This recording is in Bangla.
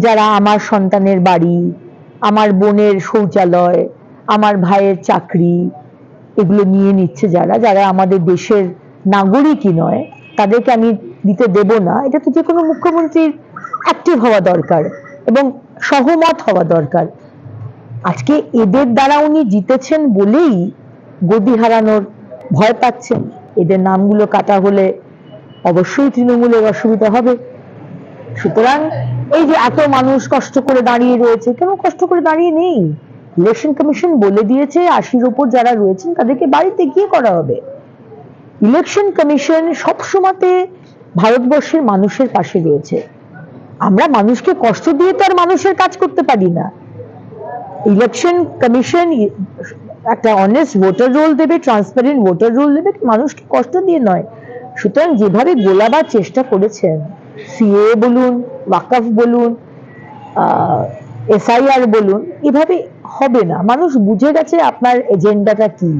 যারা আমার সন্তানের বাড়ি, আমার বোনের শৌচালয়, আমার ভাইয়ের চাকরি, এগুলো নিয়ে নিচ্ছে যারা যারা আমাদের দেশের নাগরিকই নয়, তাদেরকে আমি দিতে দেব না, এটা তো যে কোনো মুখ্যমন্ত্রীর অ্যাক্টিভ হওয়া দরকার এবং সহমত হওয়া দরকার। আজকে এদের দ্বারা উনি জিতেছেন বলেই গদি হারানোর ভয় পাচ্ছেন। এদের নামগুলো কাটা হলে অবশ্যই তৃণমূলের অসুবিধা হবে। সুতরাং এই যে এত মানুষ কষ্ট করে দাঁড়িয়ে রয়েছে, কেন কষ্ট করে দাঁড়িয়ে নেই? ইলেকশন কমিশন বলে দিয়েছে 80-র উপর যারা রয়েছেন তাদেরকে বাড়িতে গিয়ে করা হবে। ইলেকশন কমিশন সবসময়তে ভারতবর্ষের মানুষের পাশে রয়েছে। আমরা মানুষকে কষ্ট দিয়ে তো আর মানুষের কাজ করতে পারি না। ইলেকশন কমিশন একটা অনেস্ট ভোটার রোল দেবে, ট্রান্সপারেন্ট ভোটার রোল দেবে, মানুষকে কষ্ট দিয়ে নয়। সুতরাং যেভাবে গোলাবার চেষ্টা করেছেন, সিএ বলুন, ওয়াকফ বলুন, এসআইআর বলুন, এভাবে হবে না। মানুষ বুঝে গেছে আপনার এজেন্ডাটা কি।